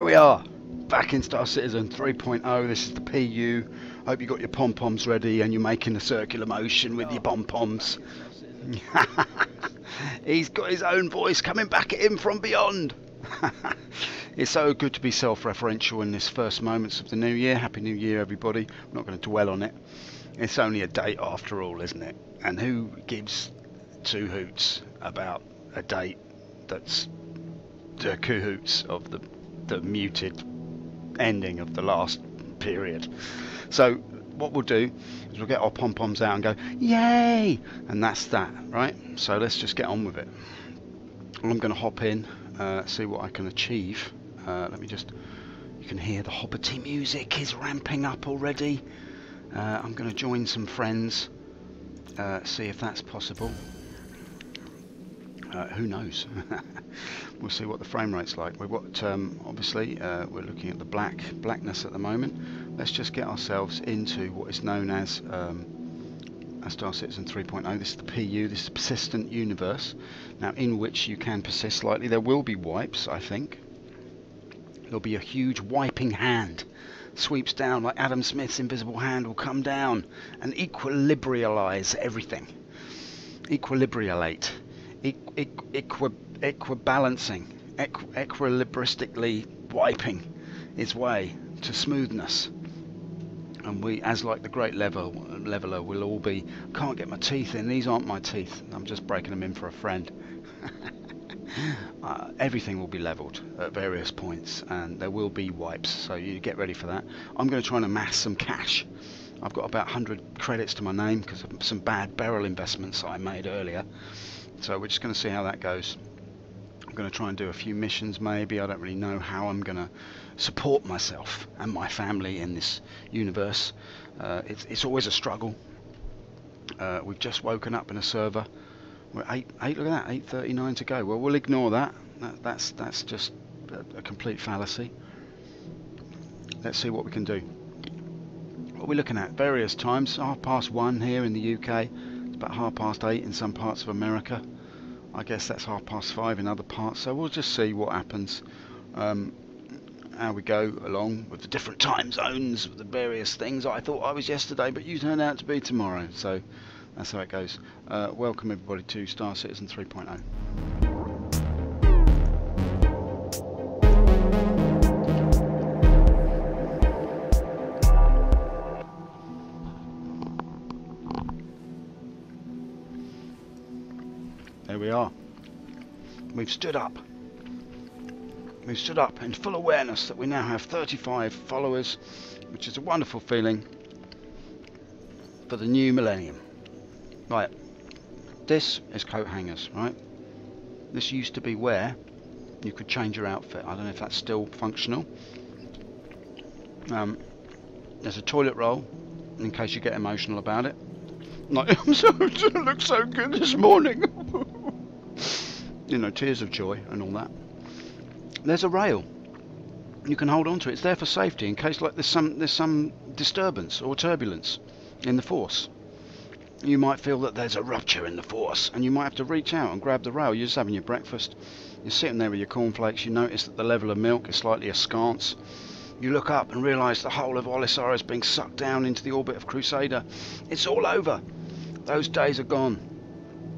We are back in Star Citizen 3.0. This is the PU. Hope you got your pom-poms ready and you're making a circular motion with your pom-poms. He's got his own voice coming back at him from beyond. It's so good to be self-referential in this first moments of the new year. Happy New Year, everybody. I'm not going to dwell on it. It's only a date after all, isn't it? And who gives two hoots about a date that's the cahoots of the muted ending of the last period? So what we'll do is we'll get our pom-poms out and go yay, and that's that, right? So let's just get on with it. I'm going to hop in, see what I can achieve. Let me just, you can hear the Hobbity music is ramping up already. I'm going to join some friends, see if that's possible. Who knows? We'll see what the frame rate's like. We've got, obviously, we're looking at the blackness at the moment. Let's just get ourselves into what is known as Star Citizen 3.0. This is the PU, this is the persistent universe. Now, in which you can persist slightly. There will be wipes, I think. There'll be a huge wiping hand. Sweeps down like Adam Smith's invisible hand will come down and equilibrialize everything. Equilibriate. Equibalancing, equilibristically wiping its way to smoothness. And we, as like the great leveler, will all be, can't get my teeth in, these aren't my teeth, I'm just breaking them in for a friend. Everything will be leveled at various points, and there will be wipes, so you get ready for that. I'm going to try and amass some cash. I've got about 100 credits to my name because of some bad Beryl investments I made earlier. So we're just going to see how that goes. I'm going to try and do a few missions maybe. I don't really know how I'm going to support myself and my family in this universe. It's always a struggle. We've just woken up in a server. We're look at that, 8:39 to go. Well, we'll ignore that. That's just a complete fallacy. Let's see what we can do. What we're looking at, various times, 1:30 here in the UK. It's about 8:30 in some parts of America. I guess that's 5:30 in other parts, so we'll just see what happens, how we go along with the different time zones, with the various things. I thought I was yesterday, but you turned out to be tomorrow, so that's how it goes. Welcome everybody to Star Citizen 3.0. There we are. We've stood up. We've stood up in full awareness that we now have 35 followers, which is a wonderful feeling for the new millennium. Right, this is coat hangers, right? This used to be where you could change your outfit. I don't know if that's still functional. There's a toilet roll in case you get emotional about it. Like, it looks so good this morning. You know, tears of joy and all that. There's a rail. You can hold on to it. It's there for safety in case like there's some disturbance or turbulence in the force. You might feel that there's a rupture in the force and you might have to reach out and grab the rail. You're just having your breakfast. You're sitting there with your cornflakes. You notice that the level of milk is slightly askance. You look up and realise the whole of Olisar is being sucked down into the orbit of Crusader. It's all over. Those days are gone.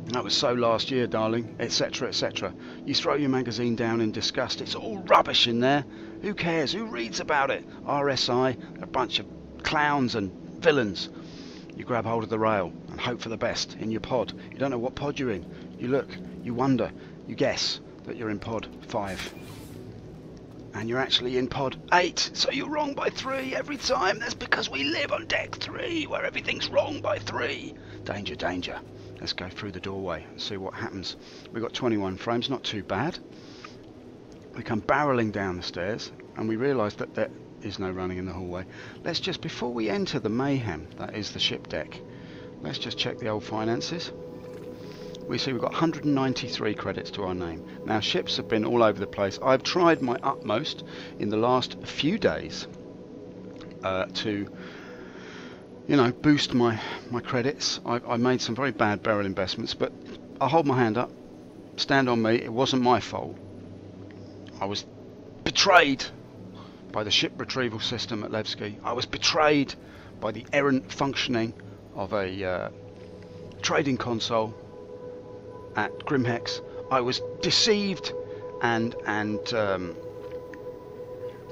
That was so last year, darling, etc, etc. You throw your magazine down in disgust. It's all rubbish in there. Who cares? Who reads about it? RSI, a bunch of clowns and villains. You grab hold of the rail and hope for the best in your pod. You don't know what pod you're in. You look, you wonder, you guess that you're in pod 5. And you're actually in pod 8, so you're wrong by 3 every time. That's because we live on deck 3, where everything's wrong by 3. Danger, danger. Let's go through the doorway and see what happens. We've got 21 frames, not too bad. We come barreling down the stairs and we realise that there is no running in the hallway. Let's just, before we enter the mayhem that is the ship deck, let's just check the old finances. We see we've got 193 credits to our name. Now, ships have been all over the place. I've tried my utmost in the last few days to, you know, boost my credits. I made some very bad Beryl investments, but I'll hold my hand up. Stand on me. It wasn't my fault. I was betrayed by the ship retrieval system at Levski. I was betrayed by the errant functioning of a trading console at Grimhex. I was deceived and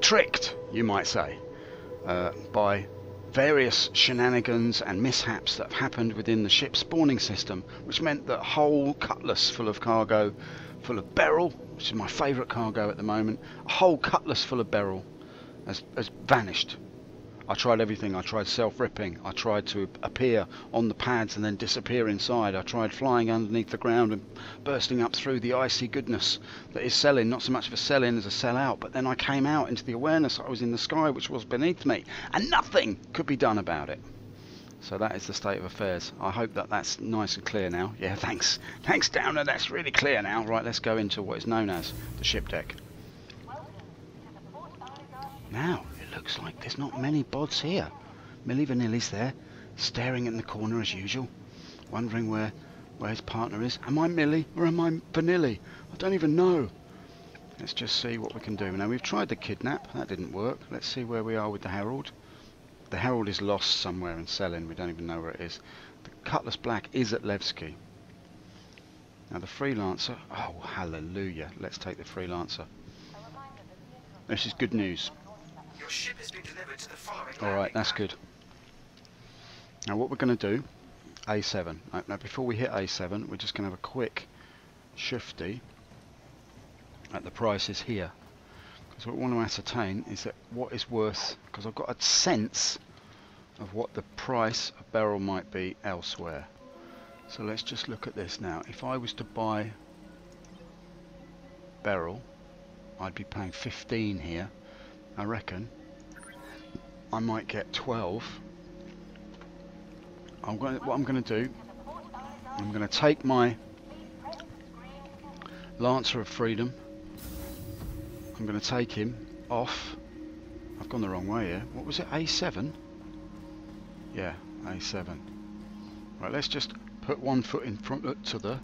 tricked, you might say, by various shenanigans and mishaps that have happened within the ship spawning system, which meant that a whole cutlass full of cargo, full of Beryl, which is my favourite cargo at the moment, a whole cutlass full of Beryl has vanished. I tried everything. I tried self-ripping. I tried to appear on the pads and then disappear inside. I tried flying underneath the ground and bursting up through the icy goodness that is sell-in. Not so much of a sell-in as a sell-out, but then I came out into the awareness that I was in the sky, which was beneath me, and nothing could be done about it. So that is the state of affairs. I hope that that's nice and clear now. Yeah, thanks. Thanks, Downer. That's really clear now. Right, let's go into what is known as the ship deck. Now, it looks like there's not many bods here. Millie Vanilli's there, staring in the corner as usual, wondering where his partner is. Am I Millie or am I Vanilli? I don't even know. Let's just see what we can do. Now, we've tried the kidnap. That didn't work. Let's see where we are with the Herald. The Herald is lost somewhere in Selin. We don't even know where it is. The Cutlass Black is at Levski. Now, the Freelancer. Oh, hallelujah. Let's take the Freelancer. This is good news. Your ship has been delivered to the following. Alright, that's good. Now what we're going to do, A7. Now before we hit A7, we're just going to have a quick shifty at the prices here. Because what we want to ascertain is that what is worth, because I've got a sense of what the price of Beryl might be elsewhere. So let's just look at this now. If I was to buy Beryl, I'd be paying 15 here. I reckon I might get 12. What I'm going to do, I'm going to take my Lancer of Freedom. I'm going to take him off. I've gone the wrong way here. What was it? A7? Yeah, A7. Right, let's just put one foot in front of the other,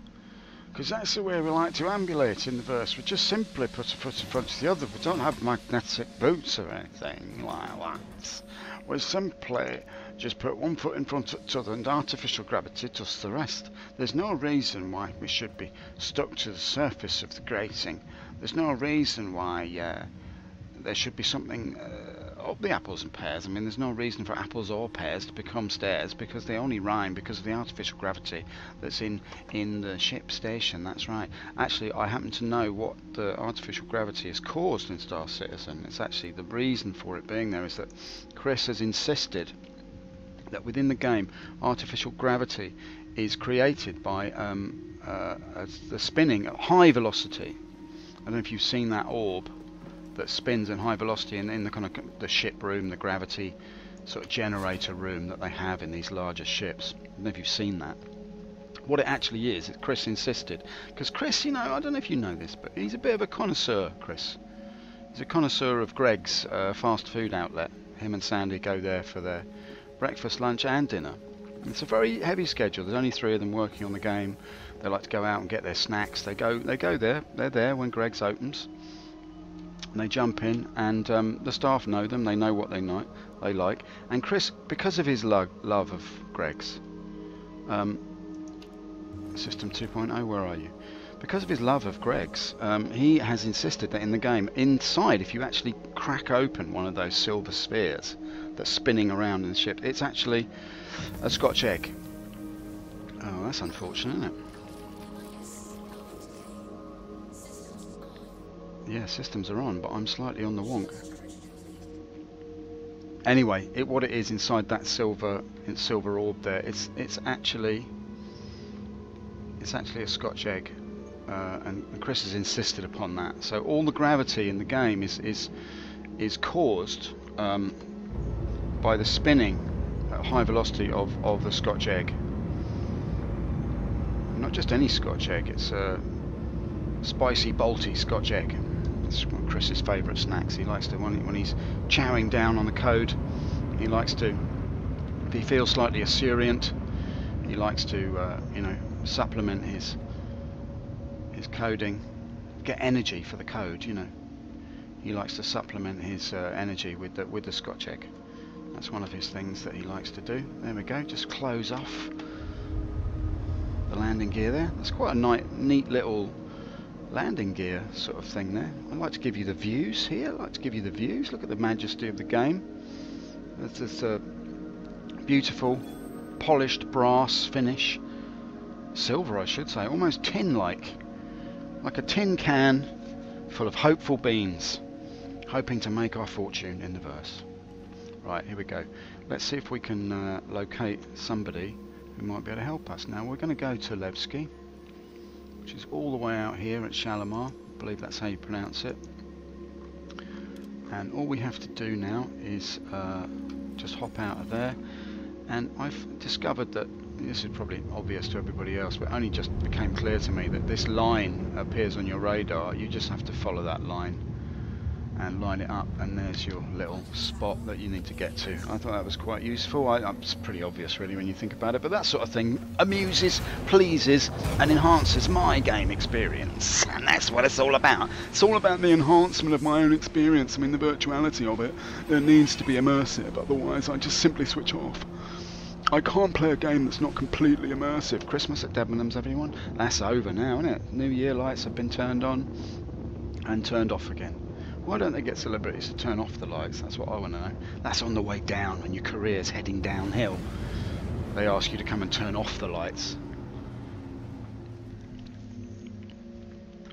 because that's the way we like to ambulate in the verse. We just simply put a foot in front of the other. We don't have magnetic boots or anything like that. We simply just put one foot in front of the other, and artificial gravity does the rest. There's no reason why we should be stuck to the surface of the grating. There's no reason why there should be something up the apples and pears. I mean, there's no reason for apples or pears to become stairs, because they only rhyme because of the artificial gravity that's in the ship station. That's right. Actually, I happen to know what the artificial gravity has caused in Star Citizen. It's actually, the reason for it being there is that Chris has insisted that within the game, artificial gravity is created by the spinning at high velocity. I don't know if you've seen that orb that spins in high velocity in the kind of the ship room, the gravity sort of generator room that they have in these larger ships. I don't know if you've seen that. What it actually is, Chris insisted, because Chris, you know, I don't know if you know this, but he's a bit of a connoisseur, Chris. He's a connoisseur of Greg's fast food outlet. Him and Sandy go there for their breakfast, lunch and dinner. It's a very heavy schedule. There's only 3 of them working on the game. They like to go out and get their snacks. They go there. They're there when Greg's opens. And they jump in, and the staff know them. They know what they like. And Chris, because of his love of Greg's, System 2.0, where are you? Because of his love of Greg's, he has insisted that in the game, inside, if you actually crack open one of those silver spheres that's spinning around in the ship, it's actually a Scotch egg. Oh, that's unfortunate, isn't it? Yeah, systems are on, but I'm slightly on the wonk. Anyway, what it is inside that silver orb there, it's actually a Scotch egg, and Chris has insisted upon that. So all the gravity in the game is caused by the spinning at high velocity of the Scotch egg. Not just any Scotch egg; it's a spicy, bolty Scotch egg. It's one of Chris's favourite snacks. He likes to, when he's chowing down on the code, he likes to, if he feels slightly esurient, he likes to, you know, supplement his coding, get energy for the code, you know. he likes to supplement his energy with the Scotch egg. That's one of his things that he likes to do. There we go, just close off the landing gear there. That's quite a neat little landing gear sort of thing there. I'd like to give you the views here. I'd like to give you the views. Look at the majesty of the game. There's this beautiful polished brass finish. Silver, I should say. Almost tin-like. Like a tin can full of hopeful beans. Hoping to make our fortune in the verse. Right, here we go. Let's see if we can locate somebody who might be able to help us. Now, we're going to go to Levski, which is all the way out here at Shalimar. I believe that's how you pronounce it. And all we have to do now is just hop out of there. And I've discovered that, this is probably obvious to everybody else, but it only just became clear to me that this line appears on your radar. You just have to follow that line and line it up, and there's your little spot that you need to get to. I thought that was quite useful. It's pretty obvious really when you think about it, but that sort of thing amuses, pleases and enhances my game experience, and that's what it's all about. It's all about the enhancement of my own experience. I mean, the virtuality of it needs to be immersive, otherwise I just simply switch off. I can't play a game that's not completely immersive. Christmas at Debenhams, everyone. That's over now, isn't it? New Year lights have been turned on and turned off again. Why don't they get celebrities to turn off the lights? That's what I want to know. That's on the way down when your career's heading downhill. They ask you to come and turn off the lights.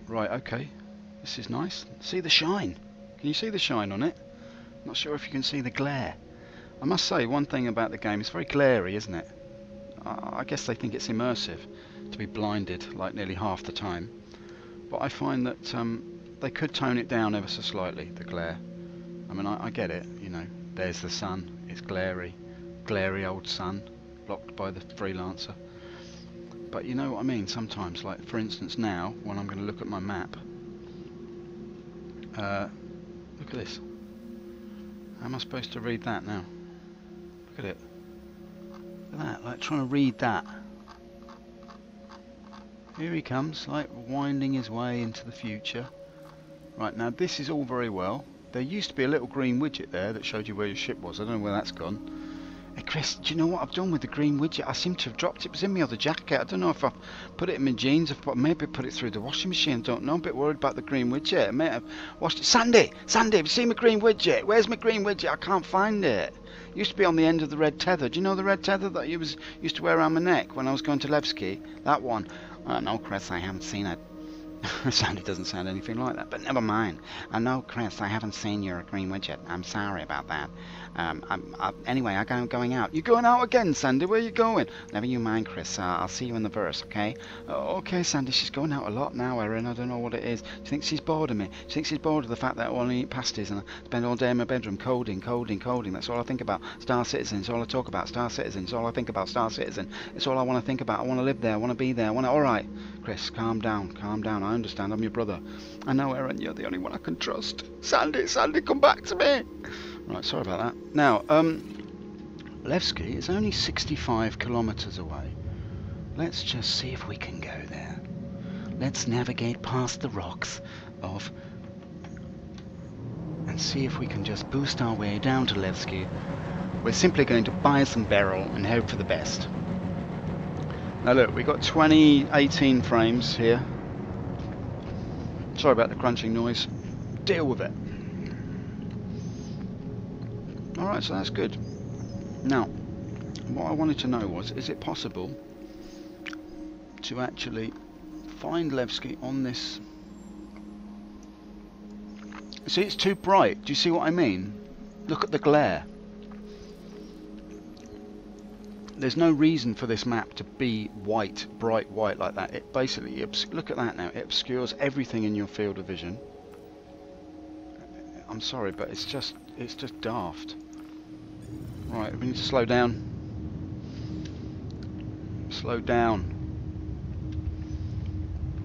Right, okay. This is nice. See the shine. Can you see the shine on it? Not sure if you can see the glare. I must say, one thing about the game, it's very glary, isn't it? I guess they think it's immersive to be blinded like nearly half the time. But I find that they could tone it down ever so slightly, the glare. I mean, I get it, you know, there's the sun, it's glary old sun, blocked by the freelancer. But you know what I mean, sometimes, like for instance now, when I'm going to look at my map, look at this. How am I supposed to read that now? Look at it. Look at that, like trying to read that. Here he comes, like winding his way into the future. Right, now this is all very well. There used to be a little green widget there that showed you where your ship was. I don't know where that's gone. Hey Chris, do you know what I've done with the green widget? I seem to have dropped it. It was in my other jacket. I don't know if I've put it in my jeans, maybe put it through the washing machine. Don't know. I'm a bit worried about the green widget. I may have washed it. Sandy, have you seen my green widget? Where's my green widget? I can't find it. It used to be on the end of the red tether. Do you know the red tether that you used to wear around my neck when I was going to Levski? That one. No, Chris, I haven't seen it. Sandy doesn't sound anything like that, but never mind. No, Chris, I haven't seen your green widget. I'm sorry about that. Anyway, I'm going out. You going out again, Sandy? Where are you going? Never you mind, Chris. I'll see you in the verse, okay? Okay, Sandy, she's going out a lot now, Erin. I don't know what it is. Do you think she's bored of me? Do you think she's bored of the fact that I only eat pasties and I spend all day in my bedroom coding? That's all I think about. Star Citizen, it's all I talk about. Star Citizen, it's all I think about. Star Citizen, it's all I want to think about. I want to live there. I want to be there. Alright, Chris, calm down. I understand. I'm your brother. I know, Erin, you're the only one I can trust. Sandy, come back to me. Right, sorry about that. Now, Levski is only 65 kilometers away. Let's just see if we can go there. Let's navigate past the rocks and see if we can just boost our way down to Levski. We're simply going to buy some Beryl and hope for the best. Now look, we got 2018 frames here. Sorry about the crunching noise. Deal with it. Alright, so that's good. Now, what I wanted to know was, is it possible to actually find Levski on this? See, it's too bright. Do you see what I mean? Look at the glare. There's no reason for this map to be white, bright white like that. It basically, look at that now. It obscures everything in your field of vision. I'm sorry, but it's just daft. Right, we need to slow down. Slow down.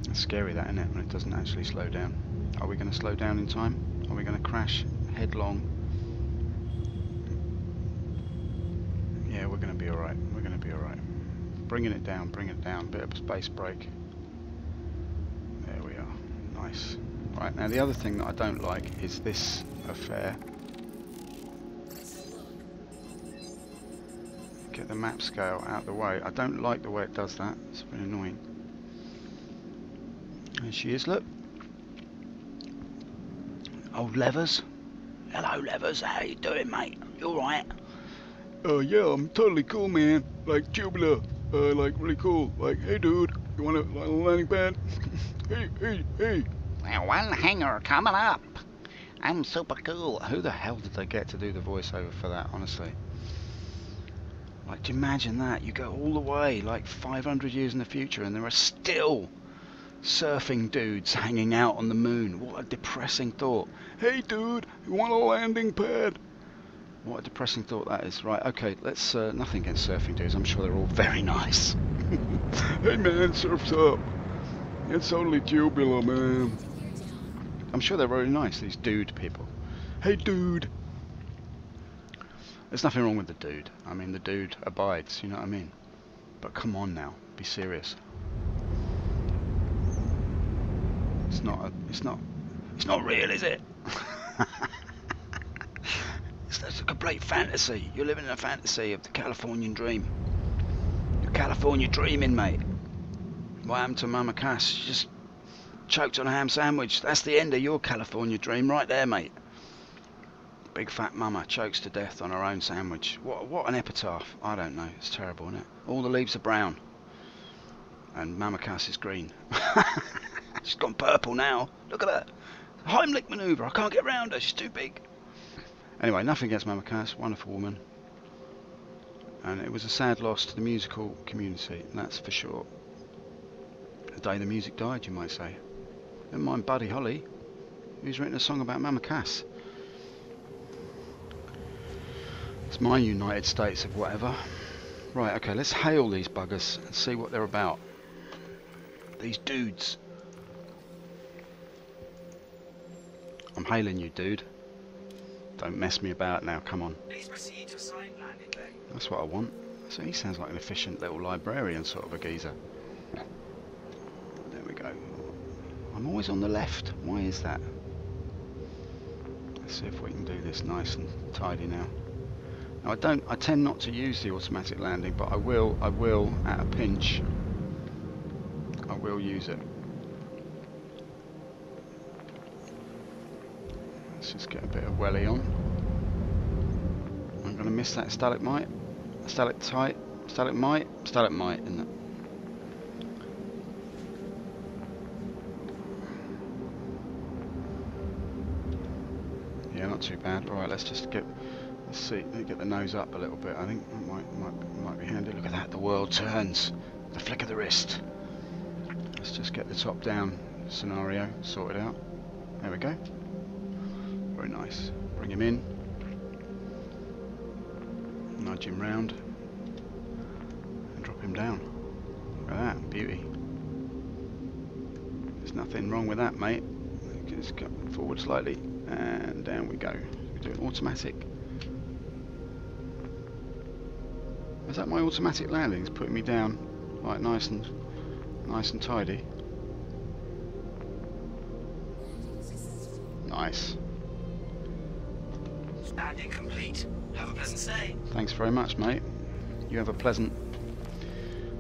It's scary that, isn't it, when it doesn't actually slow down. Are we going to slow down in time? Are we going to crash headlong? Yeah, we're going to be alright. We're going to be alright. Bringing it down, bring it down. Bit of a space break. There we are. Nice. Right, now the other thing that I don't like is this affair. Get the map scale out of the way. I don't like the way it does that. It's very annoying. There she is, look. Old Levers. Hello, Levers. How you doing, mate? You alright? Yeah, I'm totally cool, man. Like tubular. Like really cool. Like, hey, dude, you want a landing pad? hey. One hanger coming up. I'm super cool. Who the hell did they get to do the voiceover for that, honestly? Like, do you imagine that? You go all the way, like 500 years in the future, and there are still surfing dudes hanging out on the moon. What a depressing thought. Hey, dude, you want a landing pad? What a depressing thought that is. Right, okay, let's, nothing against surfing dudes. I'm sure they're all very nice. Hey, man, surf's up. It's only tubular, man. I'm sure they're really nice, these dude people. Hey, dude. There's nothing wrong with the dude. I mean, the dude abides, you know what I mean? But come on now, be serious. It's not real, is it? It's a complete fantasy. You're living in a fantasy of the Californian dream. You're California dreaming, mate. What happened to Mama Cass? She just choked on a ham sandwich. That's the end of your California dream right there, mate. Big fat mama chokes to death on her own sandwich. What an epitaph. I don't know. It's terrible, isn't it? All the leaves are brown. And Mama Cass is green. She's gone purple now. Look at her. Heimlich manoeuvre. I can't get round her. She's too big. Anyway, nothing against Mama Cass. Wonderful woman. And it was a sad loss to the musical community. And that's for sure. The day the music died, you might say. Never mind Buddy Holly, who's written a song about Mama Cass. It's my United States of whatever. Right, okay, let's hail these buggers and see what they're about. These dudes. I'm hailing you, dude. Don't mess me about now, come on. Please proceed to sign landing bay. That's what I want. So he sounds like an efficient little librarian sort of a geezer. There we go. I'm always on the left. Why is that? Let's see if we can do this nice and tidy now. Now I tend not to use the automatic landing, but I will at a pinch. I will use it. Let's just get a bit of welly on. I'm going to miss that stalagmite, stalactite, stalagmite, isn't it? Yeah, not too bad. All right, let's see. Let me get the nose up a little bit. I think that might be handy. Look at that, the world turns. The flick of the wrist. Let's just get the top down scenario sorted out. There we go. Very nice. Bring him in. Nudge him round. And drop him down. Look at that, beauty. There's nothing wrong with that, mate. Just go forward slightly. And down we go. We do it automatic. Is that my automatic landing? It's putting me down like nice and tidy. Nice. Landing complete. Have a pleasant stay. Thanks very much, mate. You have a pleasant,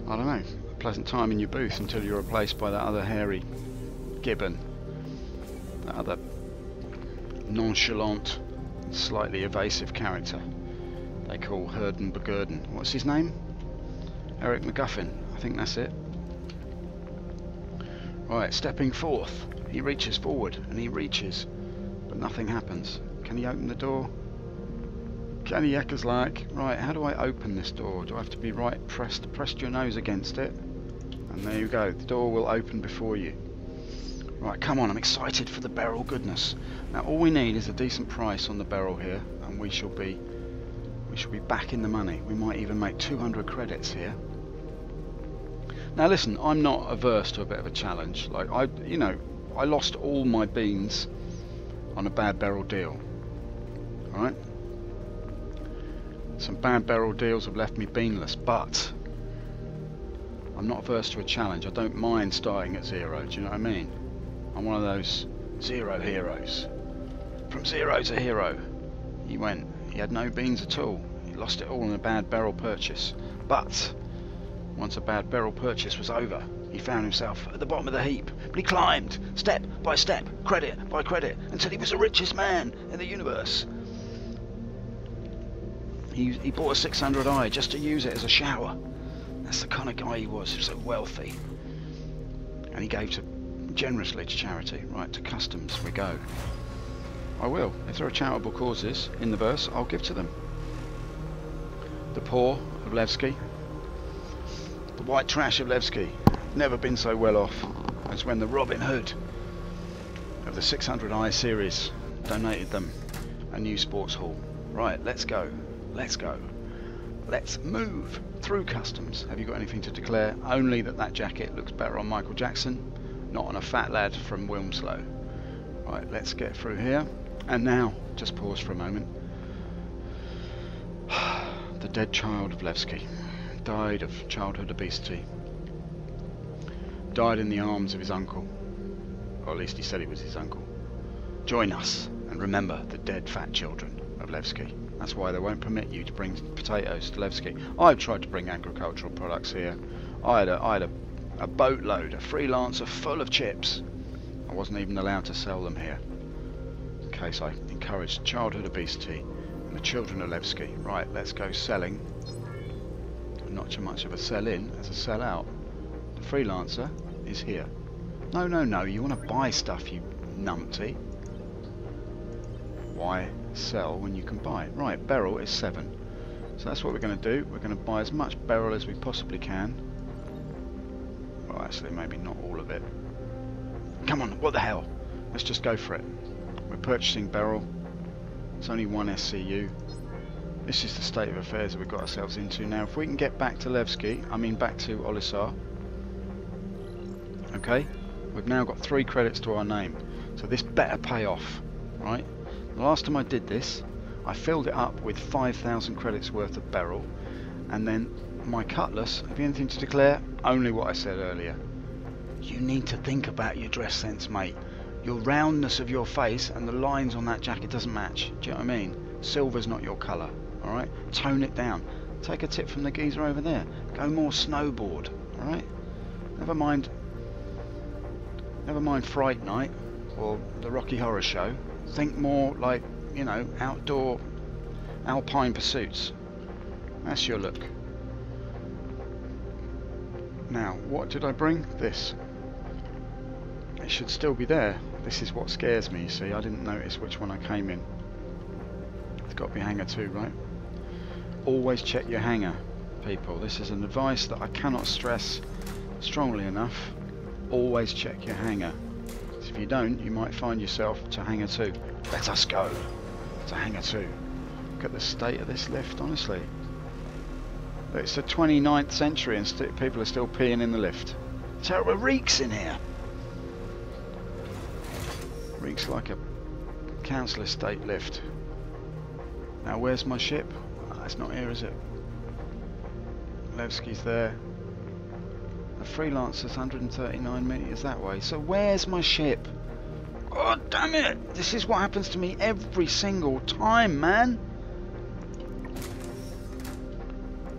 I don't know, a pleasant time in your booth until you're replaced by that other hairy gibbon. That other nonchalant, slightly evasive character they call Herden Begurden. What's his name? Eric McGuffin. I think that's it. Right, stepping forth. He reaches forward and he reaches, but nothing happens. Can he open the door? Can he heckers like? Right, how do I open this door? Do I have to be pressed your nose against it? And there you go. The door will open before you. Right, come on, I'm excited for the Beryl goodness. Now all we need is a decent price on the Beryl here, and we shall be back in the money. We might even make 200 credits here. Now listen, I'm not averse to a bit of a challenge. Like I lost all my beans on a bad Beryl deal. Alright? Some bad Beryl deals have left me beanless, but I'm not averse to a challenge. I don't mind starting at 0, do you know what I mean? I'm one of those 0 heroes. From 0 to hero. He went. He had no beans at all. He lost it all in a bad Beryl purchase. But once a bad Beryl purchase was over, he found himself at the bottom of the heap. But he climbed, step by step, credit by credit, until he was the richest man in the universe. He bought a 600i just to use it as a shower. That's the kind of guy he was so wealthy. And he gave generously to charity. Right, to customs we go. I will. If there are charitable causes in the verse, I'll give to them. The poor of Levski. The white trash of Levski. Never been so well off as when the Robin Hood of the 600i series donated them a new sports hall. Right, let's go. Let's go. Let's move through customs. Have you got anything to declare? Only that jacket looks better on Michael Jackson, not on a fat lad from Wilmslow. Right, let's get through here. And now, just pause for a moment. The dead child of Levski died of childhood obesity. Died in the arms of his uncle. Or at least he said it was his uncle. Join us and remember the dead fat children of Levski. That's why they won't permit you to bring potatoes to Levski. I've tried to bring agricultural products here. I had a boatload, a freelancer full of chips. I wasn't even allowed to sell them here. In case I encouraged childhood obesity and the children of Levski. Right, let's go selling. Not so much of a sell-in as a sell-out. The freelancer is here. No, no, no, you want to buy stuff, you numpty. Why sell when you can buy? Right, Beryl is 7. So that's what we're going to do. We're going to buy as much Beryl as we possibly can. Well, actually, maybe not all of it. Come on, what the hell? Let's just go for it. We're purchasing Beryl. It's only 1 SCU. This is the state of affairs that we've got ourselves into now. If we can get back to Levski, I mean back to Olisar. Okay, we've now got 3 credits to our name. So this better pay off, right? The last time I did this, I filled it up with 5,000 credits worth of Beryl. And then my cutlass, have you anything to declare? Only what I said earlier. You need to think about your dress sense, mate. Your roundness of your face and the lines on that jacket doesn't match. Do you know what I mean? Silver's not your colour, alright? Tone it down. Take a tip from the geezer over there. Go more snowboard, alright? Never mind Fright Night or the Rocky Horror Show. Think more like, you know, outdoor alpine pursuits. That's your look. Now, what did I bring? This. It should still be there. This is what scares me, you see. I didn't notice which one I came in. It's got to be hanger 2, right? Always check your hanger, people. This is an advice that I cannot stress strongly enough. Always check your hanger. If you don't, you might find yourself to hanger 2. Let us go to hanger 2. Look at the state of this lift, honestly. It's the 29th century and people are still peeing in the lift. Terrible reeks in here. Reeks like a council estate lift. Now where's my ship? Oh, it's not here, is it? Levski's there. The freelancer's 139 meters that way. So where's my ship? Oh damn it! This is what happens to me every single time, man.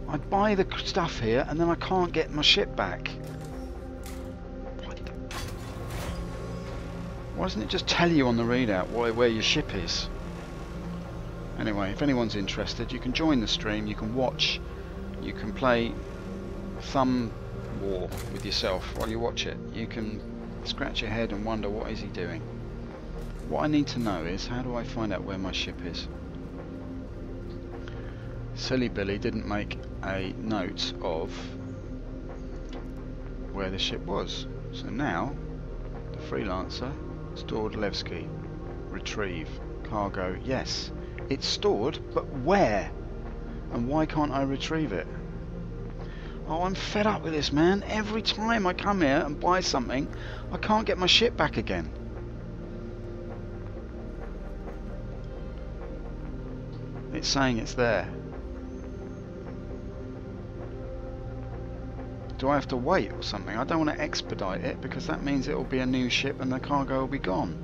I buy the stuff here and then I can't get my ship back. Why doesn't it just tell you on the readout where your ship is? Anyway, if anyone's interested, you can join the stream, you can watch, you can play thumb war with yourself while you watch it. You can scratch your head and wonder, what is he doing? What I need to know is, how do I find out where my ship is? Silly Billy didn't make a note of where the ship was. So now, the freelancer stored Levski. Retrieve. Cargo. Yes. It's stored, but where? And why can't I retrieve it? Oh, I'm fed up with this, man. Every time I come here and buy something, I can't get my ship back again. It's saying it's there. Do I have to wait or something? I don't want to expedite it because that means it will be a new ship and the cargo will be gone.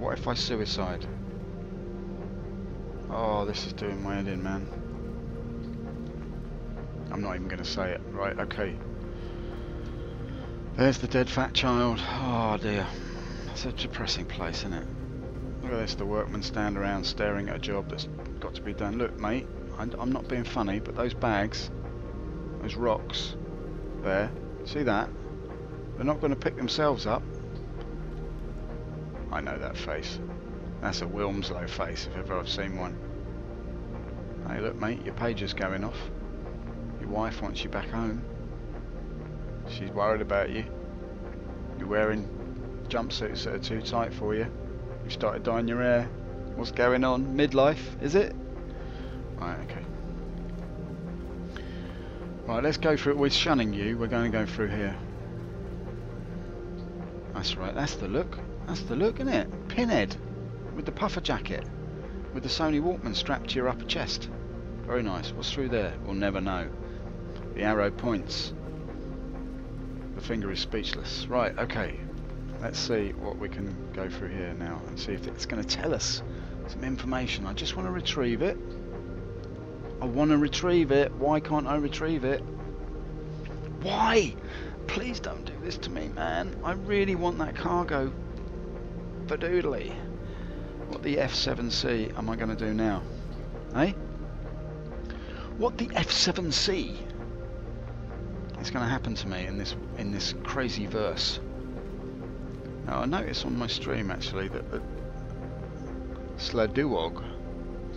What if I suicide? Oh, this is doing my head in, man. I'm not even going to say it. Right, okay. There's the dead fat child. Oh dear. It's a depressing place, isn't it? Look at this, the workmen stand around staring at a job that's got to be done. Look, mate, I'm not being funny, but those bags, those rocks, there, see that? They're not going to pick themselves up. I know that face. That's a Wilmslow face, if ever I've seen one. Hey, look, mate, your pager's going off. Your wife wants you back home. She's worried about you. You're wearing jumpsuits that are too tight for you. You've started dyeing your hair. What's going on? Midlife, is it? Right, okay. Right, let's go through it. We're shunning you. We're going to go through here. That's right. That's the look. That's the look, isn't it? Pinhead with the puffer jacket, with the Sony Walkman strapped to your upper chest. Very nice. What's through there? We'll never know. The arrow points. The finger is speechless. Right, okay. Let's see what we can go through here now and see if it's going to tell us some information. I just want to retrieve it. I want to retrieve it. Why can't I retrieve it? Why? Please don't do this to me, man. I really want that cargo. Badoodly. What the F7C am I going to do now? Eh? What the F7C is going to happen to me in this crazy verse? Now I noticed on my stream actually that Sladuog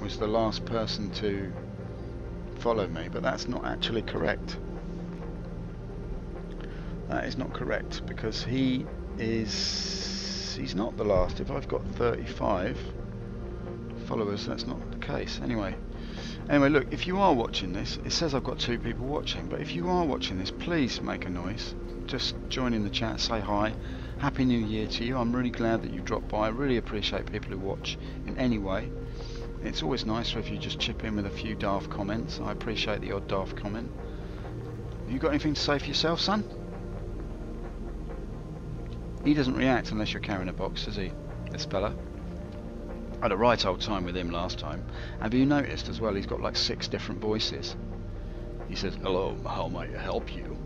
was the last person to follow me, but that's not actually correct. That is not correct because he's not the last. If I've got 35 followers, that's not the case. Anyway, look, if you are watching this, it says I've got 2 people watching, but if you are watching this, please make a noise. Just join in the chat, say hi. Happy New Year to you. I'm really glad that you dropped by. I really appreciate people who watch in any way. It's always nicer if you just chip in with a few daft comments. I appreciate the odd daft comment. You got anything to say for yourself, son? He doesn't react unless you're carrying a box, does he? This fella. I had a right old time with him last time. Have you noticed as well, he's got like 6 different voices. He says, hello, how may I help you?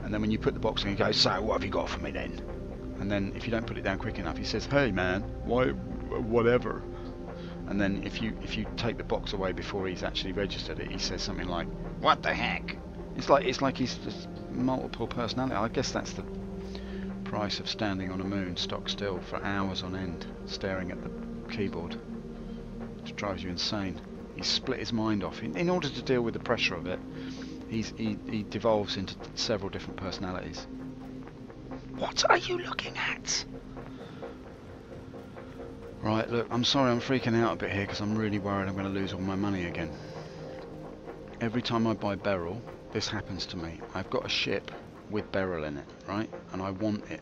And then when you put the box in, he goes, so what have you got for me then? And then if you don't put it down quick enough, he says, hey man, why, whatever. And then if you take the box away before he's actually registered it, he says something like, what the heck? It's like he's just multiple personality. I guess that's the price of standing on a moon stock still for hours on end, staring at the keyboard. It drives you insane. He's split his mind off. In order to deal with the pressure of it, he devolves into several different personalities. What are you looking at? Right, look, I'm sorry I'm freaking out a bit here because I'm really worried I'm going to lose all my money again. Every time I buy Beryl, this happens to me. I've got a ship with Beryl in it, right? And I want it.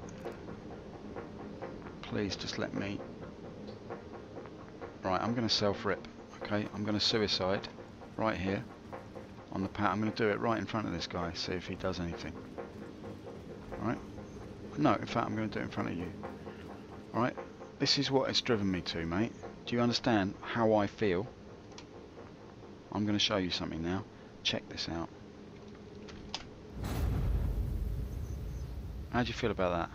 Please just let me... Right, I'm going to self-rip, okay? I'm going to suicide right here on the pad. I'm going to do it right in front of this guy, see if he does anything. Alright? No, in fact, I'm going to do it in front of you. Alright? This is what it's driven me to, mate. Do you understand how I feel? I'm going to show you something now. Check this out. How do you feel about that?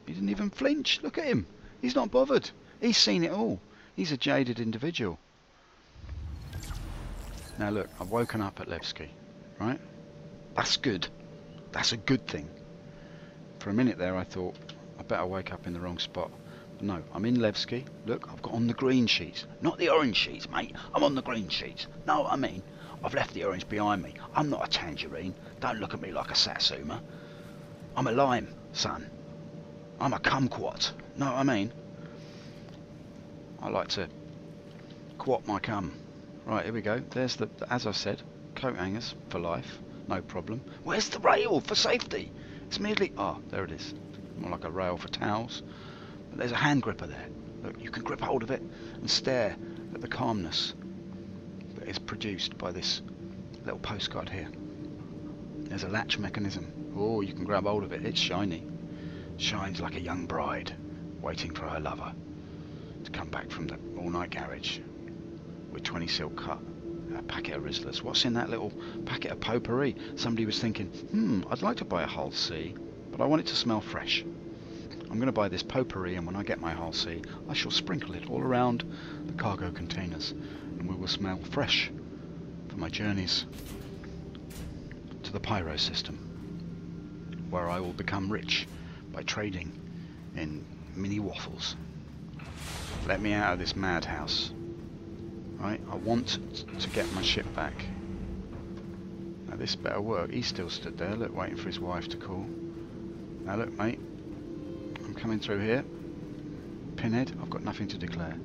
He didn't even flinch. Look at him. He's not bothered. He's seen it all. He's a jaded individual. Now look, I've woken up at Levski, right? That's good. That's a good thing. For a minute there I thought, I better wake up in the wrong spot. But no, I'm in Levski. Look, I've got on the green sheets. Not the orange sheets, mate. I'm on the green sheets. Know what I mean? I've left the orange behind me. I'm not a tangerine. Don't look at me like a satsuma. I'm a lime, son. I'm a kumquat. Know what I mean? I like to quat my cum. Right, here we go. There's the, as I said, coat hangers for life. No problem. Where's the rail for safety? It's merely... Ah, there it is. More like a rail for towels. But there's a hand gripper there. Look, you can grip hold of it and stare at the calmness that is produced by this little postcard here. There's a latch mechanism. Oh, you can grab hold of it. It's shiny. Shines like a young bride. waiting for her lover to come back from the all-night garage with 20 silk cut, a packet of Rizzlers. What's in that little packet of potpourri? Somebody was thinking, I'd like to buy a Hull C, but I want it to smell fresh. I'm going to buy this potpourri, and when I get my Hull C, I shall sprinkle it all around the cargo containers, and we will smell fresh for my journeys to the Pyro system, where I will become rich by trading in mini waffles. Let me out of this madhouse. Right, I want to get my ship back. Now this better work. He's still stood there, look, waiting for his wife to call. Now look, mate, I'm coming through here. Pinhead, I've got nothing to declare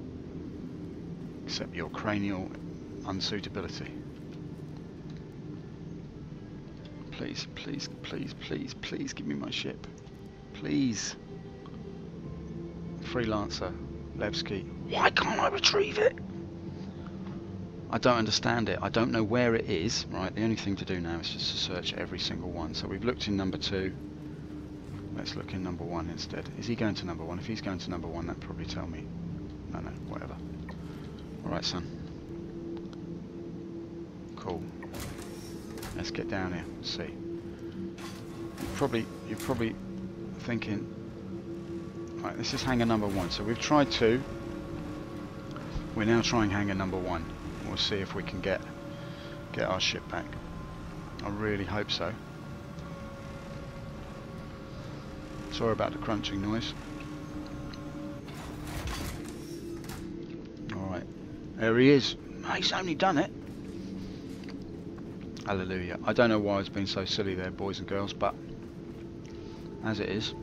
except your cranial unsuitability. Please, please, please, please, please give me my ship. Please. Freelancer, Levski. Why can't I retrieve it? I don't understand it. I don't know where it is. Right, the only thing to do now is just to search every single one. So we've looked in number 2. Let's look in number 1 instead. Is he going to number 1? If he's going to number 1, that'd probably tell me. No, whatever. Alright, son. Cool. Let's get down here and see. You're probably thinking, right, this is hangar number 1. So we've tried 2. We're now trying hangar number 1. We'll see if we can get our ship back. I really hope so. Sorry about the crunching noise. Alright. There he is. He's only done it. Hallelujah. I don't know why I was being so silly there, boys and girls, but as it is,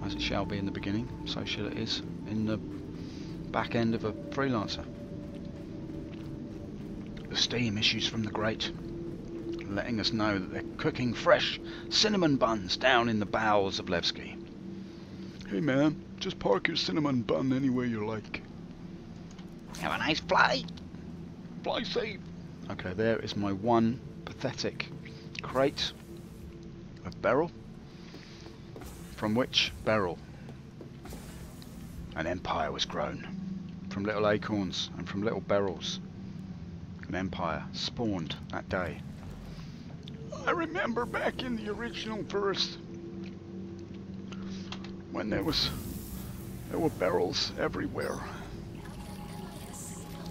as it shall be in the beginning, so shall it is in the back end of a freelancer. The steam issues from the grate, letting us know that they're cooking fresh cinnamon buns down in the bowels of Levski. Hey man, just park your cinnamon bun anywhere you like. Have a nice flight. Fly safe. Okay, there is my one pathetic crate of Beryl, from which Beryl an empire was grown. From little acorns and from little Beryls, an empire spawned that day. I remember back in the original verse when there were Beryls everywhere.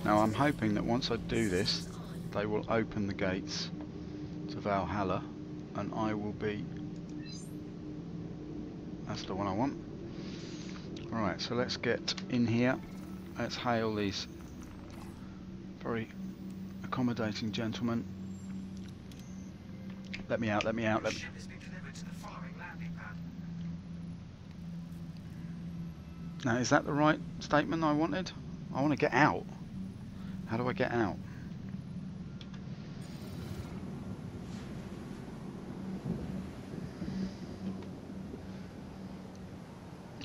Now I'm hoping that once I do this, they will open the gates to Valhalla, and I will be... That's the one I want. Alright, so let's get in here. Let's hail these very accommodating gentlemen. Let me out, let me out, let me... Ship has been delivered to the following landing pad. Now, is that the right statement I wanted? I want to get out. How do I get out?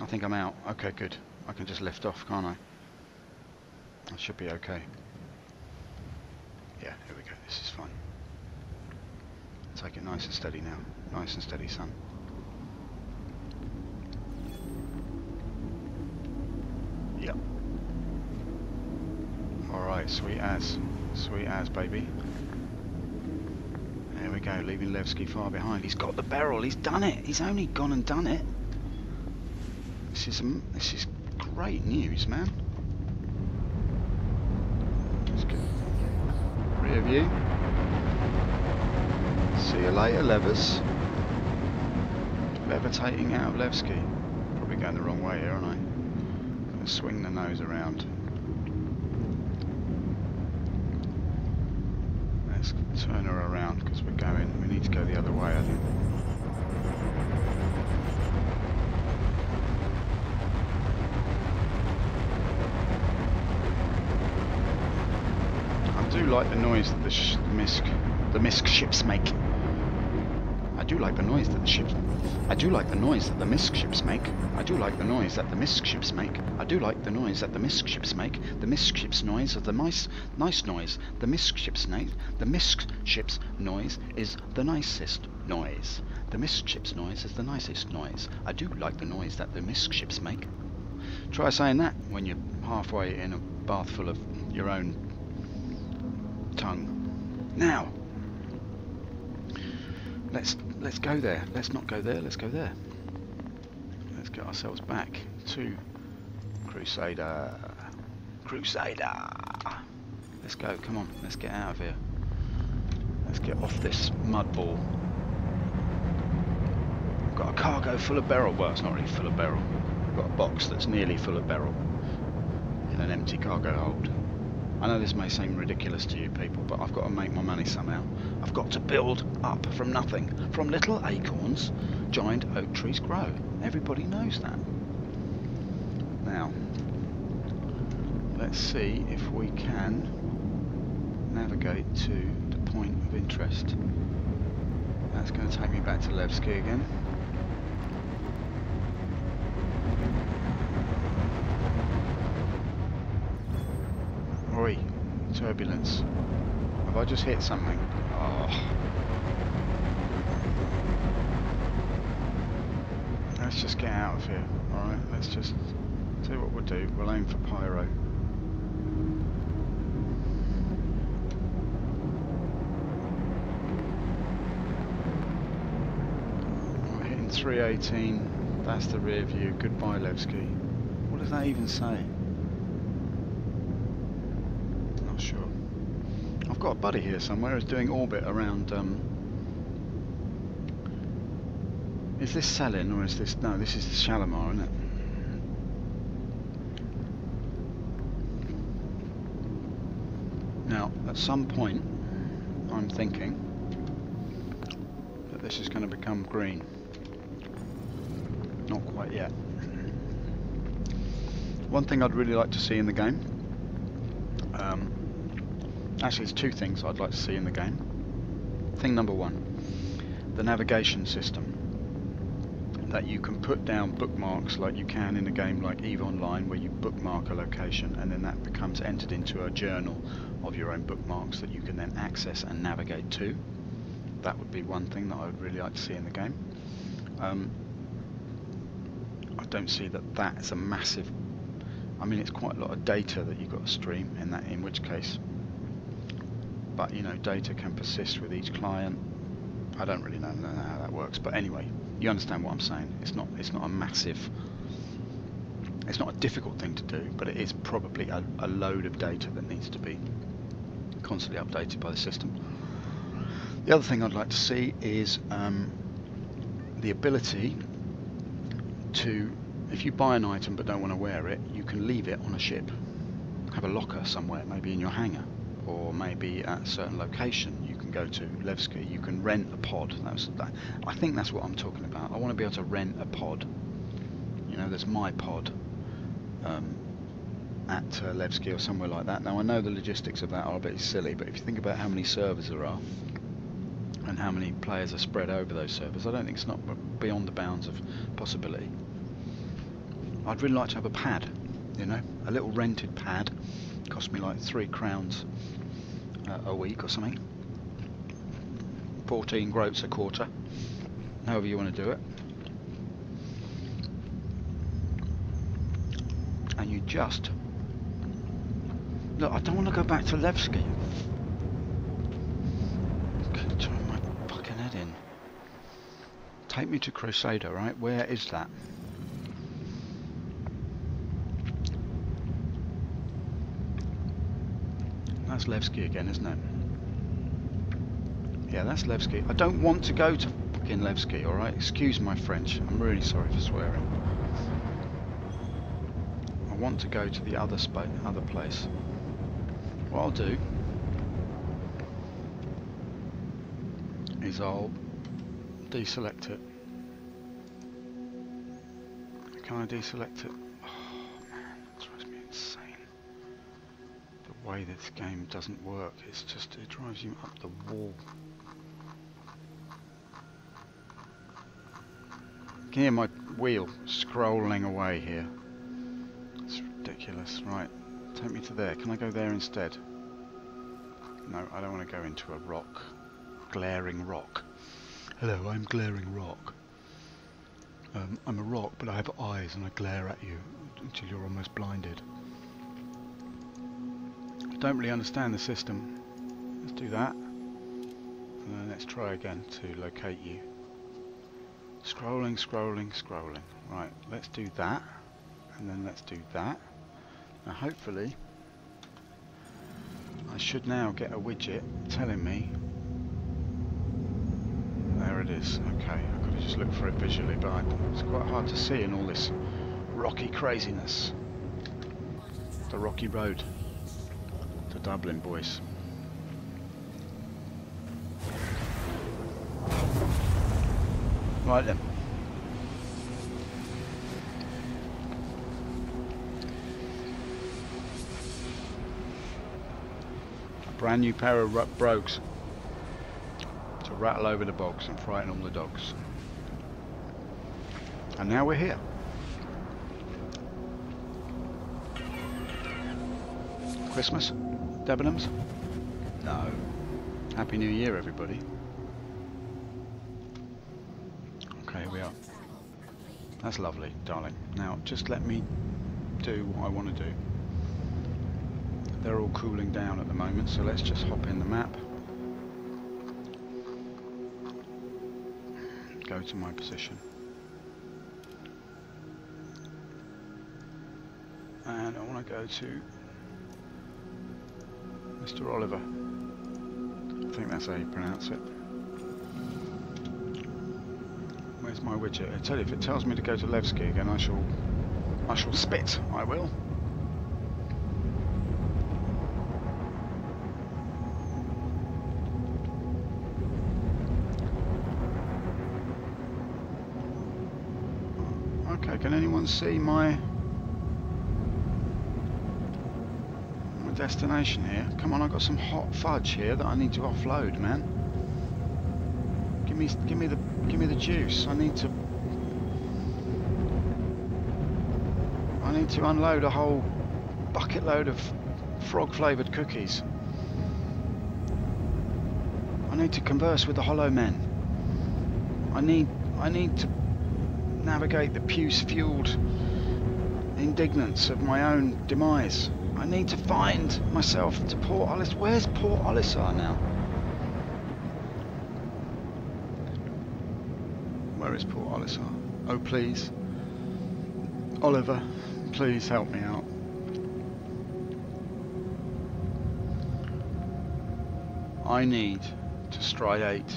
I think I'm out. Okay, good. I can just lift off, can't I? I should be okay. Yeah, here we go. This is fine. Take it nice and steady now. Nice and steady, son. Yep. Alright, sweet as. Sweet as, baby. There we go, leaving Levski far behind. He's got the Beryl, he's done it. He's only gone and done it. This is great news, man. Let's get rear view. See you later, Levers. Levitating out of Levski. Probably going the wrong way here, aren't I? Gonna swing the nose around. Let's turn her around because we need to go the other way, I think. I do like the noise that the MISC ships make. I do like the noise that the ships. I do like the noise that the MISC ships make. I do like the noise that the MISC ships make. I do like the noise that the MISC ships make. The MISC ships noise is the nice noise. The MISC ships noise. The MISC ships noise is the nicest noise. The MISC ships noise is the nicest noise. I do like the noise that the MISC ships make. Try saying that when you're halfway in a bath full of your own tongue. Now, let's go there. Let's not go there. Let's go there. Let's get ourselves back to Crusader. Crusader. Let's go. Come on. Let's get out of here. Let's get off this mud ball. I've got a cargo full of Beryl. Well, it's not really full of Beryl. I've got a box that's nearly full of Beryl in an empty cargo hold. I know this may seem ridiculous to you people, but I've got to make my money somehow. I've got to build up from nothing. From little acorns, giant oak trees grow. Everybody knows that. Now, let's see if we can navigate to the point of interest. That's going to take me back to Levski again. Oi, turbulence. Have I just hit something? Oh. Let's just get out of here. Alright, let's just see what we'll do. We'll aim for pyro. We're hitting 318. That's the rear view. Goodbye, Levski. What does that even say? Sure. I've got a buddy here somewhere who's doing orbit around. Is this Salin or is this? No, this is Shalimar, isn't it? Now, at some point, I'm thinking that this is going to become green. Not quite yet. One thing I'd really like to see in the game. Actually, there's two things I'd like to see in the game. Thing number one, the navigation system. That you can put down bookmarks like you can in a game like EVE Online, where you bookmark a location and then that becomes entered into a journal of your own bookmarks that you can then access and navigate to. That would be one thing that I would really like to see in the game. I don't see that that's a massive... I mean, it's quite a lot of data that you've got to stream in that, in which case... But, you know, data can persist with each client. I don't really know how that works, but anyway, you understand what I'm saying. It's not a massive... It's not a difficult thing to do, but it is probably a load of data that needs to be constantly updated by the system. The other thing I'd like to see is the ability to, if you buy an item but don't want to wear it, you can leave it on a ship. Have a locker somewhere, maybe in your hangar, or maybe at a certain location you can go to, Levski. You can rent a pod. I think that's what I'm talking about. I want to be able to rent a pod. You know, there's my pod at Levski or somewhere like that. Now I know the logistics of that are a bit silly, but if you think about how many servers there are and how many players are spread over those servers, I don't think it's not beyond the bounds of possibility. I'd really like to have a pad, you know, a little rented pad. Cost me like 3 crowns a week or something. 14 groats a quarter, however you want to do it. And you just... Look, I don't want to go back to Levski. Turn my fucking head in. Take me to Crusader, right? Where is that? That's Levski again, isn't it? Yeah, that's Levski. I don't want to go to fucking Levski, alright? Excuse my French. I'm really sorry for swearing. I want to go to the other place. What I'll do is I'll deselect it. Can I deselect it? Oh man, that drives me insane. The way this game doesn't work, it's just, it drives you up the wall. You can hear my wheel scrolling away here. It's ridiculous. Right, take me to there. Can I go there instead? No, I don't want to go into a rock. Glaring rock. Hello, I'm glaring rock. I'm a rock, but I have eyes and I glare at you. until you're almost blinded. Don't really understand the system. Let's do that. And then let's try again to locate you. Scrolling, scrolling, scrolling. Right, let's do that. And then let's do that. Now hopefully I should now get a widget telling me. There it is. Okay, I've got to just look for it visually, but it's quite hard to see in all this rocky craziness. The rocky road to Dublin, boys. Right then. A brand new pair of brogues to rattle over the bogs and frighten all the dogs. And now we're here. Christmas? Debenhams? No. Happy New Year, everybody. Okay, here we are. That's lovely, darling. Now, just let me do what I want to do. They're all cooling down at the moment, so let's just hop in the map. Go to my position. And I want to go to Mr. Oliver. I think that's how you pronounce it. Where's my widget? I tell you, if it tells me to go to Levski again, I shall spit. I will. Okay, can anyone see my destination here? Come on, I've got some hot fudge here that I need to offload, man. Give me the juice. I need to unload a whole bucket load of frog flavoured cookies. I need to converse with the Hollow Men. I need to navigate the puce-fueled indignance of my own demise. I need to find myself to Port Olisar. Where's Port Olisar now? Where is Port Olisar? Oh please, Oliver, please help me out. I need to striate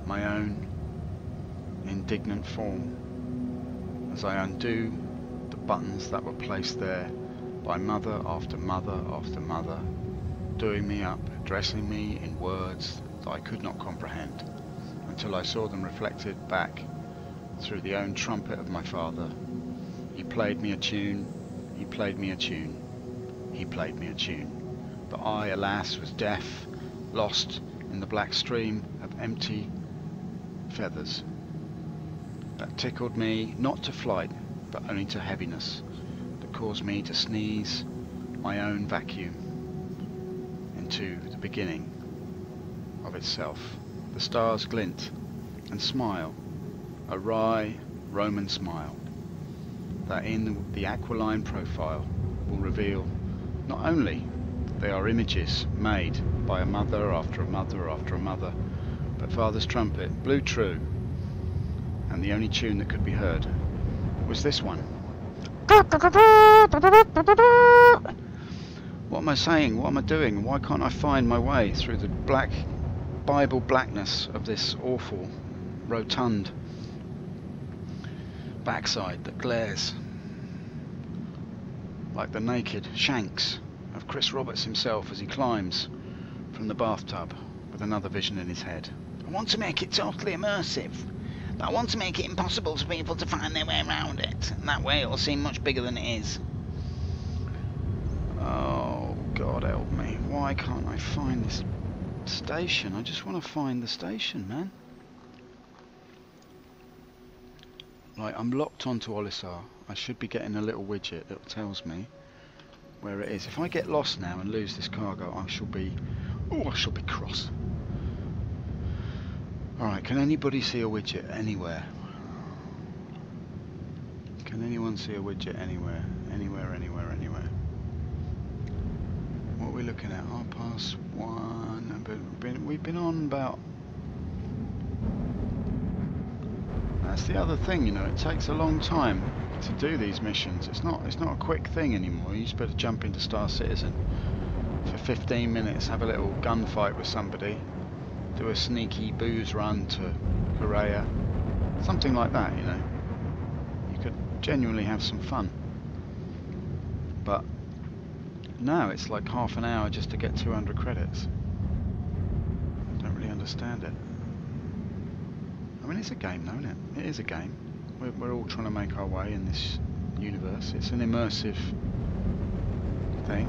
my own indignant form as I undo the buttons that were placed there by mother after mother after mother, doing me up, addressing me in words that I could not comprehend, until I saw them reflected back through the own trumpet of my father. He played me a tune, he played me a tune, he played me a tune. But I, alas, was deaf, lost in the black stream of empty feathers that tickled me not to flight, but only to heaviness, that caused me to sneeze my own vacuum into the beginning of itself. The stars glint and smile, a wry Roman smile, that in the aquiline profile will reveal not only they are images made by a mother after a mother after a mother, but father's trumpet blew true, and the only tune that could be heard was this one. What am I saying? What am I doing? Why can't I find my way through the black Bible blackness of this awful, rotund backside that glares like the naked shanks of Chris Roberts himself as he climbs from the bathtub with another vision in his head? I want to make it totally immersive, but I want to make it impossible for people to find their way around it, and that way it'll seem much bigger than it is. Oh, God help me. Why can't I find this station? I just want to find the station, man. Like, I'm locked onto Olisar. I should be getting a little widget that tells me where it is. If I get lost now and lose this cargo, I shall be cross. Alright, can anybody see a widget anywhere? Can anyone see a widget anywhere? Anywhere, anywhere, anywhere? What are we looking at? 1:30. But we've been on about... That's the other thing, you know, it takes a long time to do these missions. It's not a quick thing anymore. You just better jump into Star Citizen for 15 minutes, have a little gunfight with somebody, do a sneaky booze run to Korea, something like that, you know. You could genuinely have some fun. But now it's like half an hour just to get 200 credits. Don't really understand it. I mean, it's a game though, isn't it? It is a game. We're all trying to make our way in this universe. It's an immersive thing.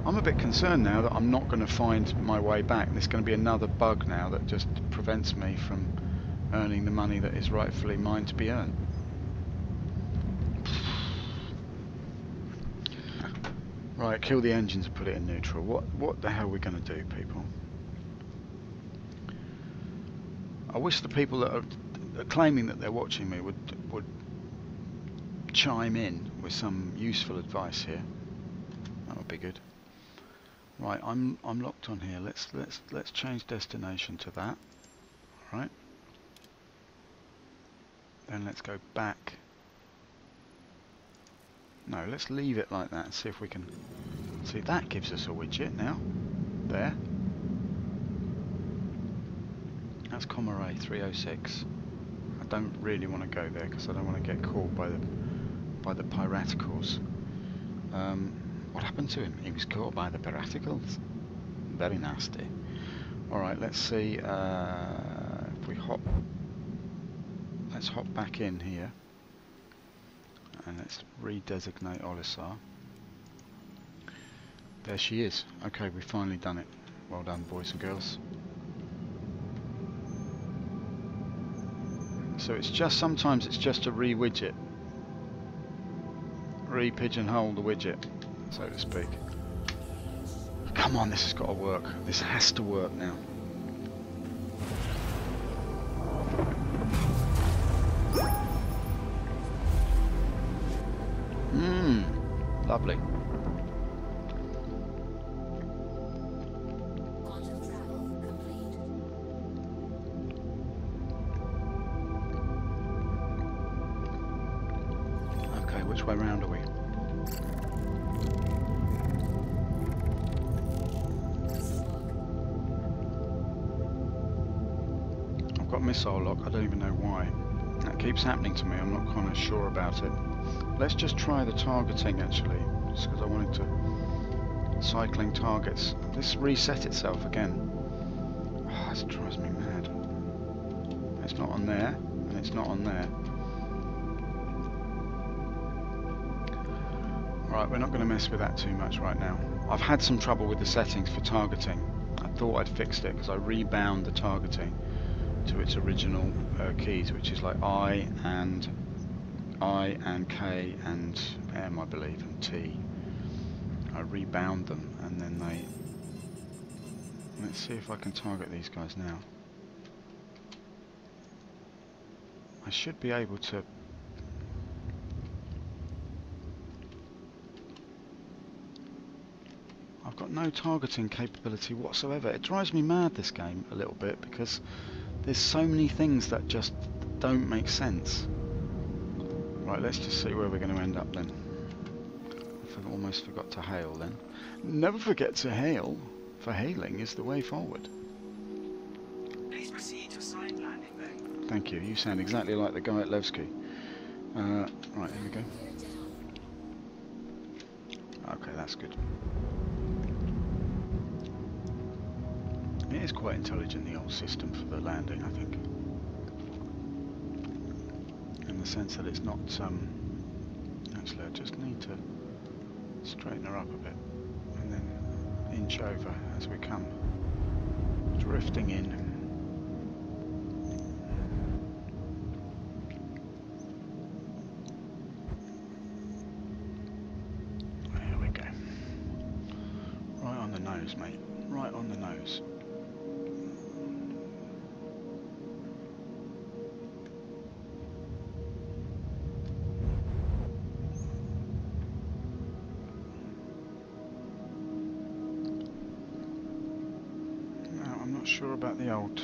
I'm a bit concerned now that I'm not going to find my way back. There's going to be another bug now that just prevents me from earning the money that is rightfully mine to be earned. Right, kill the engines and put it in neutral. What the hell are we going to do, people? I wish the people that are claiming that they're watching me would chime in with some useful advice here. That would be good. Right, I'm locked on here. Let's change destination to that. Right. Then let's go back. No, let's leave it like that and see if we can... See, that gives us a widget now. There. That's Comaray 306. I don't really want to go there because I don't want to get caught by the piraticals. What happened to him? He was caught by the piraticals. Very nasty. Alright, let's see if we hop... Let's hop back in here. And let's redesignate Olisar. There she is. Okay, we've finally done it. Well done, boys and girls. So it's just, sometimes it's just a re-widget. Re-pigeonhole the widget, so to speak. Come on, this has got to work. This has to work now. Lovely. Okay, which way round are we? I've got missile lock, I don't even know why. That keeps happening to me, I'm not kind of sure about it. Let's just try the targeting actually, just because I wanted to... Cycling targets. This reset itself again. Oh, this drives me mad. It's not on there, and it's not on there. Right, we're not going to mess with that too much right now. I've had some trouble with the settings for targeting. I thought I'd fixed it because I rebound the targeting to its original keys, which is like I and K and M, I believe, and T. I rebound them and then they... Let's see if I can target these guys now. I should be able to... I've got no targeting capability whatsoever. It drives me mad, this game, a little bit, because there's so many things that just don't make sense. Right, let's just see where we're going to end up then. I almost forgot to hail then. Never forget to hail, for hailing is the way forward. Please proceed to assigned landing bay. Thank you, you sound exactly like the guy at Levski. Right, here we go. Okay, that's good. It is quite intelligent, the old system for the landing, I think. In the sense that it's not... Actually, I just need to straighten her up a bit and then inch over as we come drifting in. There we go. Right on the nose, mate. Right on the nose. sure about the old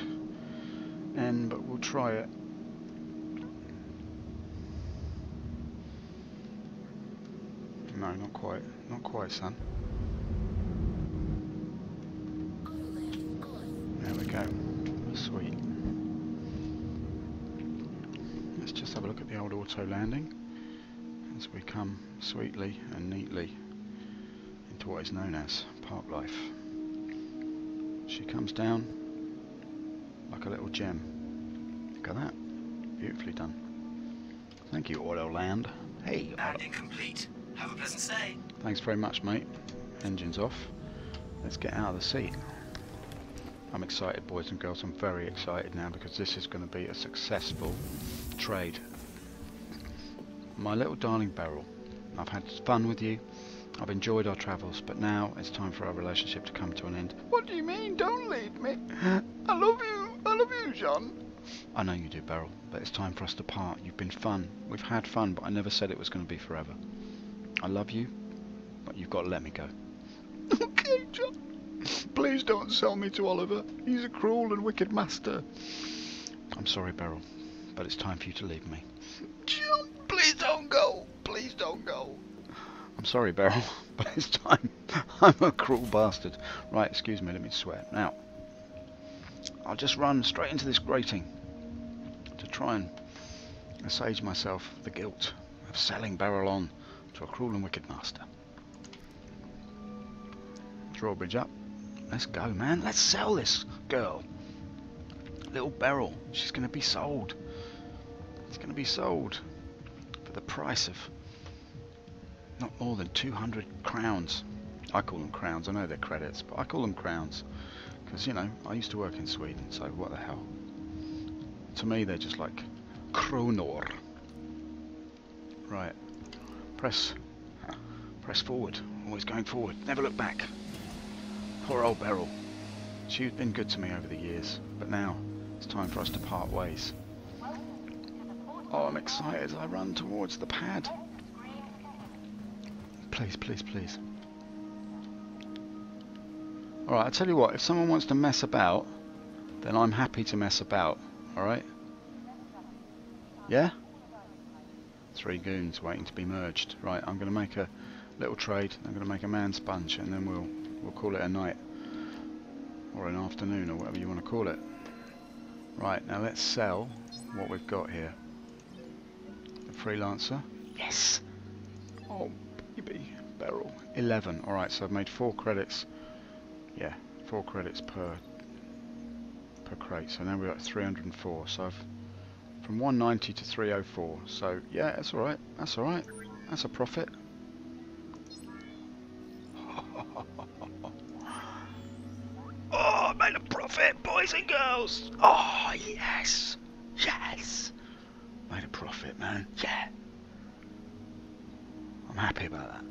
N, but we'll try it. No, not quite. Not quite, son. There we go. Sweet. Let's just have a look at the old auto landing as we come sweetly and neatly into what is known as park life. She comes down like a little gem. Look at that. Beautifully done. Thank you, Autoland. Hey, Landing complete. Have a pleasant stay. thanks very much, mate. Engine's off. Let's get out of the seat. I'm excited, boys and girls. I'm very excited now because this is going to be a successful trade. My little darling Beryl, I've had fun with you. I've enjoyed our travels, but now it's time for our relationship to come to an end. What do you mean? Don't leave me. I love you. I love you, John. I know you do, Beryl, but it's time for us to part. You've been fun. We've had fun, but I never said it was going to be forever. I love you, but you've got to let me go. Okay, John. Please don't sell me to Oliver. He's a cruel and wicked master. I'm sorry, Beryl, but it's time for you to leave me. John, please don't go. Please don't go. I'm sorry, Beryl, but it's time. I'm a cruel bastard. Right, excuse me, let me swear. Now, I'll just run straight into this grating to try and assuage myself the guilt of selling Beryl on to a cruel and wicked master. Drawbridge up. Let's go, man. Let's sell this girl. Little Beryl. She's going to be sold. It's going to be sold for the price of not more than 200 crowns. I call them crowns. I know they're credits, but I call them crowns. Because, you know, I used to work in Sweden, so what the hell. To me, they're just like kronor. Right. Press forward. Always going forward. Never look back. Poor old Beryl. She's been good to me over the years, but now it's time for us to part ways. Oh, I'm excited as I run towards the pad. Please, please, please. Alright, I tell you what, if someone wants to mess about, then I'm happy to mess about, alright? Yeah? 3 goons waiting to be merged. Right, I'm going to make a little trade. I'm going to make a man sponge, and then we'll call it a night. Or an afternoon, or whatever you want to call it. Right, now let's sell what we've got here. The freelancer. Yes! Oh, baby. Beryl. 11. Alright, so I've made 4 credits. Yeah, 4 credits per crate. So now we're at 304. So I've from 190 to 304. So yeah, that's alright. That's alright. That's a profit. Oh, I made a profit, boys and girls. Oh, yes. Yes. Made a profit, man. Yeah. I'm happy about that.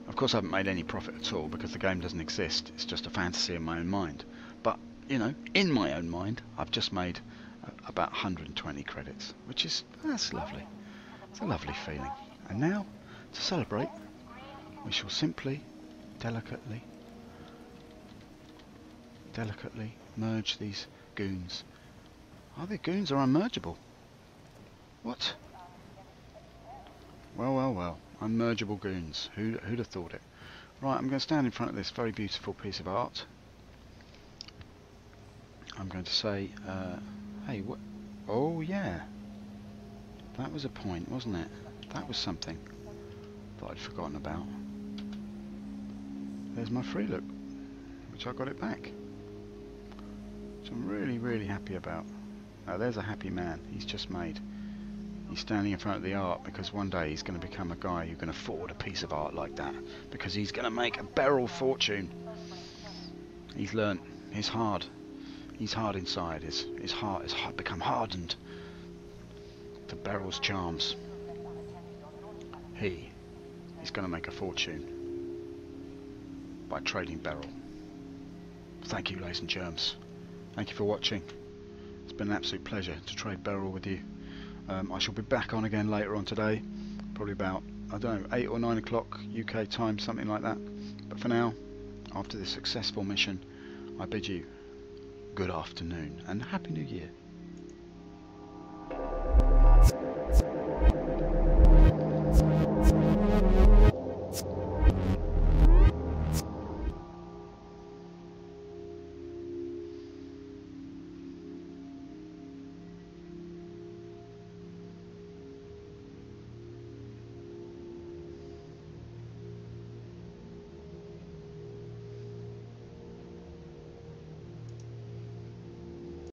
Of course, I haven't made any profit at all because the game doesn't exist. It's just a fantasy in my own mind. But, you know, in my own mind, I've just made about 120 credits, which is, that's lovely. It's a lovely feeling. And now, to celebrate, we shall simply, delicately merge these goons. Are they goons or unmergeable? What? Well, well, well. Unmergeable goons. Who'd have thought it? Right, I'm going to stand in front of this very beautiful piece of art. I'm going to say, hey, what? Oh, yeah. That was a point, wasn't it? That was something that I'd forgotten about. There's my free look, which I got it back. Which I'm really, really happy about. Now, there's a happy man. He's just made. He's standing in front of the art because one day he's going to become a guy who can afford a piece of art like that because he's going to make a Beryl fortune. He's learnt. He's hard. He's hard inside. His heart has become hardened to Beryl's charms. He is going to make a fortune by trading Beryl. Thank you, ladies and germs. Thank you for watching. It's been an absolute pleasure to trade Beryl with you. I shall be back on again later on today, probably about, I don't know, 8 or 9 o'clock UK time, something like that. But for now, after this successful mission, I bid you good afternoon and Happy New Year.